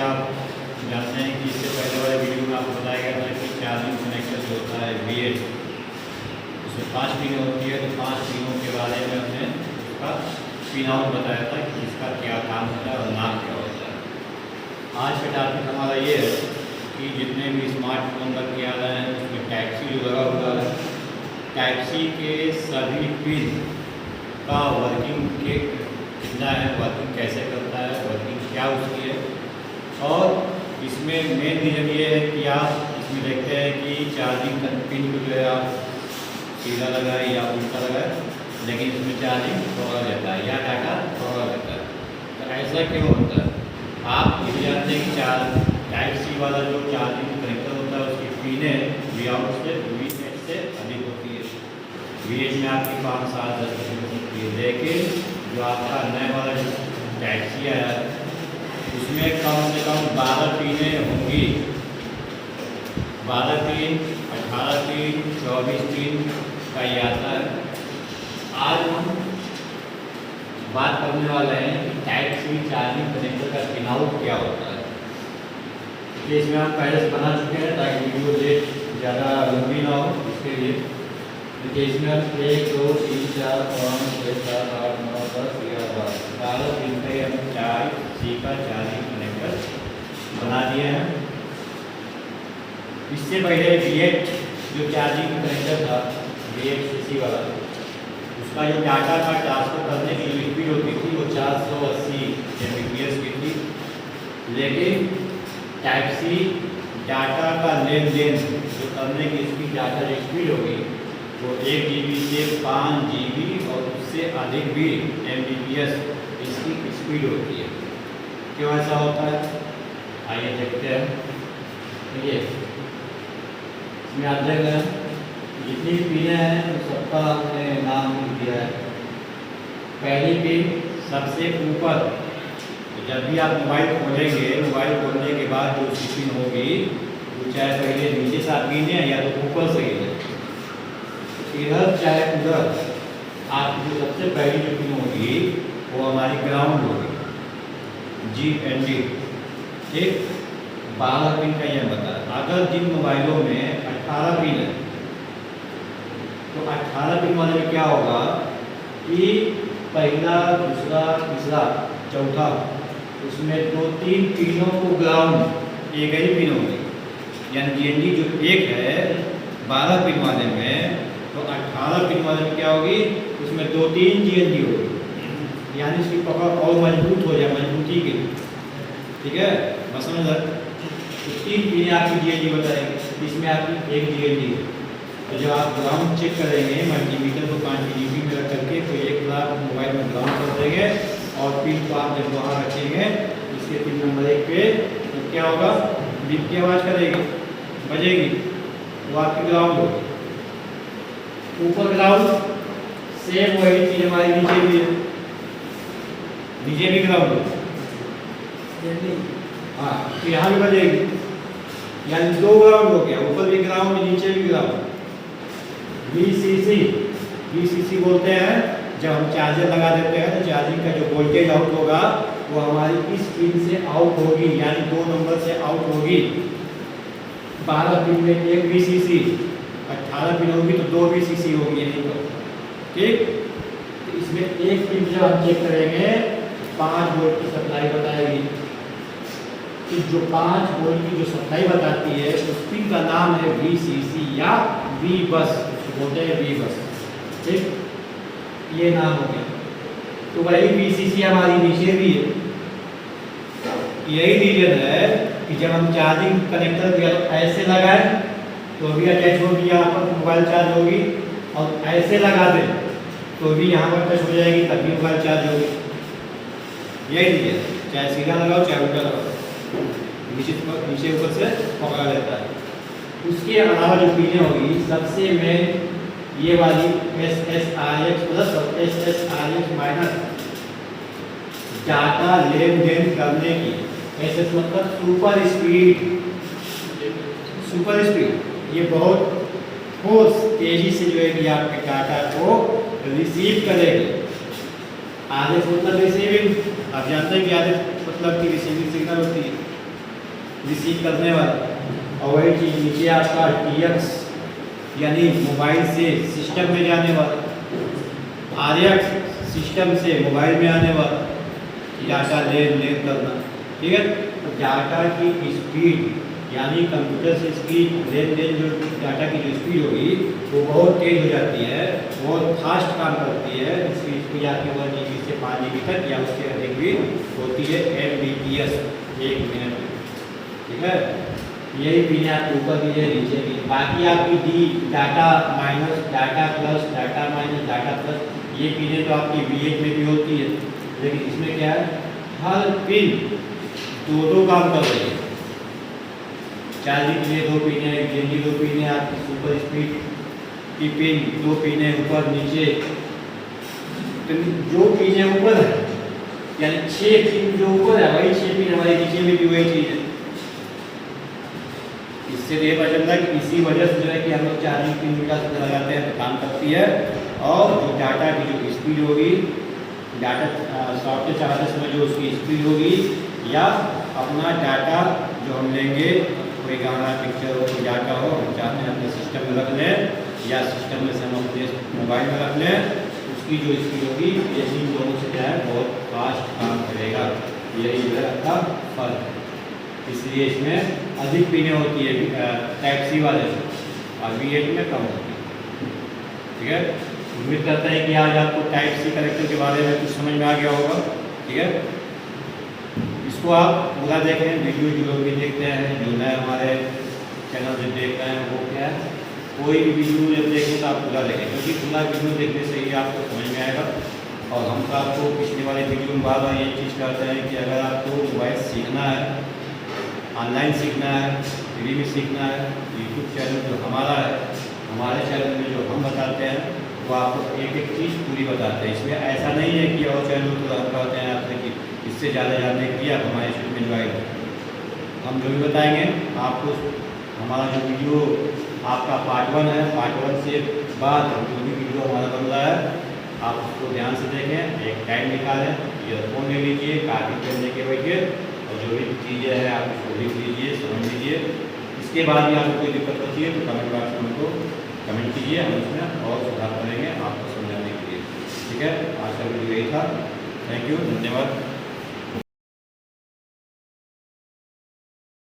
आप जानते हैं कि इससे पहले वाले वीडियो में आपको बताया गया था कि चार्जिंग कनेक्टर जो होता है V8, उसमें 5 पिन होती है। तो 5 पिनों के बारे में हमने उसका पिन आउट बताया था कि इसका क्या काम होता है और नाम क्या होता है। आज का टॉपिक हमारा ये है कि जितने भी स्मार्टफोन रख के आ रहे हैं उसमें टाइप सी जो लगा हुआ है, टाइप सी के सभी पिन का वर्किंग के कितना है, वर्किंग कैसे करता है, वर्किंग क्या उसकी है। और इसमें मेन रीज़न ये है कि आप इसमें देखते हैं कि चार्जिंग पिन को जो है आप सीधा लगाए या उल्टा लगाए, लेकिन इसमें चार्जिंग थोड़ा रहता है या डाटा थोड़ा रहता है। तो ऐसा क्यों होता है? आप ये जानते हैं कि टाइप सी वाला जो चार्जिंग कनेक्टर होता है उसकी पिनें V8 से अधिक होती है। V8 में आपकी 5, 7, 10 पिन हो सकती है, लेकिन जो आपका नया वाला जो टाइप सी आया है उसमें कम से कम 12 पिनें होंगी। 12 पिन, 18 पिन, 24 पिन का ये आता है। आज हम बात करने वाले हैं कि टाइप सी चार्जिंग कनेक्टर का पिन आउट क्या होता है। तो इसमें हम पहले से बना चुके हैं ताकि वीडियो लेट ज़्यादा लंबी ना हो, इसके लिए। देखिए इसमें 1, 2, 3, 4, 5, 6, 7, 8, 9, 10, 11, 12 पिन पे हम टाइप सी का चार्जिंग कनेक्टर बना दिए हैं। इससे पहले V8 जो चार्जिंग कनेक्टर था, V8 CC वाला, उसका जो डाटा का ट्रांसफर करने की जो स्पीड होती थी वो 480 Mbps की थी। लेकिन टाइप सी डाटा का लेन देन जो करने की इसकी डाटा जो स्पीड होगी वो 1 GB से 5 GB और उससे अधिक भी Mbps इसकी स्पीड होती है। क्यों ऐसा होता है आइए देखते हैं। देखिए इसमें आप देख रहे हैं जितनी पिनें हैं सबका हमने नाम लिख दिया है। पहली पिन सबसे ऊपर, तो जब भी आप मोबाइल खोलेंगे, मोबाइल खोलने के बाद जो उसकी पिन होगी वो चाहे पहले नीचे से आप गिने या तो ऊपर से गिने, इधर चाहे उधर, आपकी जो सबसे पहली जो पिन होगी वो हमारी ग्राउंड होगी, GND। ठीक, 12 पिन का यह बता। अगर जिन मोबाइलों में 18 पिन है तो 18 पिन वाले में क्या होगा कि पहला, दूसरा, तीसरा, चौथा, उसमें 2-3 पिनों को ग्राउंड एक ही पिन होगी। यानी GND जो एक है 12 पिन वाले में, तो 18 पिन वाले में क्या होगी, उसमें 2-3 GND होगी। यानी इसकी पकड़ और मजबूत हो जाए, मजबूती के लिए। ठीक है, बस समझ रहे। तो 3 पिनें आपकी GND बताएंगे, इसमें आपकी 1 GND है। तो जब आप ग्राउंड चेक करेंगे मल्टीमीटर को 5 dB में रख करके, तो एक बार मोबाइल में ग्राउंड कर देंगे और पिन को आप जब वहाँ रखेंगे इसके पिन नंबर 1 पे, तो क्या होगा, बीप की आवाज़ करेगी, बजेगी, तो आपकी ग्राउंड होगी। ऊपर ग्राउंड, सेम वही चीज़ हमारी नीचे भी है, नीचे भी ग्राउंड होगी। हाँ, तो यहाँ भी बजेगी, यानी 2 ग्राउंड हो गया, ऊपर भी ग्राउंड नीचे भी ग्राउंड। VCC बोलते हैं जब हम चार्जर लगा देते हैं तो चार्जिंग का जो वोल्टेज आउट होगा वो हमारी इस पिन से आउट होगी, यानी 2 नंबर से आउट होगी। 12 पिन में 1 VCC, 18 पिन होगी तो 2 VCC होगी, यही तो। ठीक, तो इसमें एक पिन जब हम चेक करेंगे 5 वोल्ट की सप्लाई बताएगी। तो जो 5 वोल्ट की जो सप्लाई बताती है उस पिन का नाम है VCC या V बस, बोलते हैं V बस। ठीक, ये नाम हो गया। तो वही VCC हमारी नीचे भी है। यही रीजन है कि जब हम चार्जिंग कनेक्टर को ऐसे लगाएं तो भी अटैच होगी, यहाँ पर मोबाइल चार्ज होगी, और ऐसे लगा दें तो भी यहाँ पर टच हो जाएगी, तभी मोबाइल चार्ज होगी। यही रीजन, चाहे सीधा लगाओ चाहे उल्टा लगाओ, नीचे ऊपर से पकड़ा रहता है। उसके अलावा जो पिनें होगी सबसे मेन ये वाली SSRX प्लस और SSRX माइनस, डाटा लेन देन करने की। SS मतलब सुपर स्पीड, सुपर स्पीड, ये बहुत फोर्स तेजी से जो है कि आपके डाटा को रिसीव करेगी। RX मतलब रिसीविंग, आप जानते हैं कि RX मतलब की रिसीविंग सिग्नल होती है। रिसीव करने वाला, और वही चीज़ नीचे आपका TX यानी मोबाइल से सिस्टम में जाने वाला, RX सिस्टम से मोबाइल में आने वाला डाटा लेन देन करना। ठीक है, तो डाटा की स्पीड यानी कंप्यूटर से स्पीड लेन देन जो डाटा की जो स्पीड होगी वो बहुत तेज़ हो जाती है, बहुत फास्ट काम करती है। इसकी स्पीड आपकी 1 GB से 5 GB तक या उससे अधिक भी होती है Mbps 1 मिनट में। ठीक है, यही पिन आपके ऊपर की है, नीचे की। बाकी आपकी D data minus, data plus, data minus, data plus, ये पिनें तो आपकी V8 में भी होती है, लेकिन इसमें क्या है, हर पिन दो काम कर रही है। चार्जिंग के लिए 2 पिन है, गेन की 2 पिन है, आपकी सुपर स्पीड की पिन 2 पिन है, ऊपर नीचे। तो जो पिन है ऊपर है यानी 6 पिन जो ऊपर है वही 6 पिन हमारे नीचे में भी वही चीज़ है। इससे ये पता चलता है कि इसी वजह से जो है कि हम लोग चार्जिंग पिन उल्टा सीधा लगाते हैं तो काम करती है। और जो डाटा की जो स्पीड होगी, डाटा सॉफ्टवेयर चार्जर्स में जो उसकी स्पीड होगी, या अपना डाटा जो हम लेंगे, कोई गाना पिक्चर हो, कोई डाटा हो, हम चाहते हैं अपने सिस्टम में रख लें या सिस्टम में से हम अपने मोबाइल में रख लें, उसकी जो स्पीड होगी ये इन दोनों से क्या है बहुत फास्ट काम करेगा। यही जो है आपका फर्क है, इसलिए इसमें अधिक पिनें होती है टाइप सी वाले से, और V8 में कम होती है। ठीक है, उम्मीद करता है कि आज आपको टाइप सी कनेक्टर के बारे में कुछ समझ में आ गया होगा। ठीक है, इसको आप पूरा देखें, वीडियो जो लोग भी देखते हैं, जो नए हमारे चैनल से देख रहे हैं, वो क्या है, कोई भी वीडियो जब देखें तो आप पूरा देखें, क्योंकि पूरा वीडियो देखने से ही आपको समझ में आएगा। और हम तो आपको पिछले वाले वीडियो में बार बार ये चीज़ करते हैं कि अगर आपको मोबाइल सीखना है, ऑनलाइन सीखना है, फ्री में सीखना है, यूट्यूब चैनल जो हमारा है, हमारे चैनल में जो हम बताते हैं वो आपको एक एक चीज़ पूरी बताते हैं। इसमें ऐसा नहीं है कि और चैनल तो हम कहते हैं आपसे कि इससे ज़्यादा जानने के लिए आप हमारे इस में ज्वाइन करें। हम जो भी बताएंगे आपको, हमारा जो वीडियो आपका पार्ट 1 है, पार्ट 1 से बाद जो भी वीडियो हमारा बन रहा है आप उसको ध्यान से देखें, एक टाइम निकालें, ईयरफोन ले लीजिए, काफ़ी करने के बैठिए, और जो भी चीज़ें हैं आप उसको लिख लीजिए, समझ लीजिए। इसके बाद भी आपको कोई दिक्कत होती है तो कमेंट बॉक्स में हमको कमेंट कीजिए, हम उसमें और सुधार करेंगे आपको समझाने के लिए। ठीक है, आज का वीडियो यही था। थैंक यू, धन्यवाद।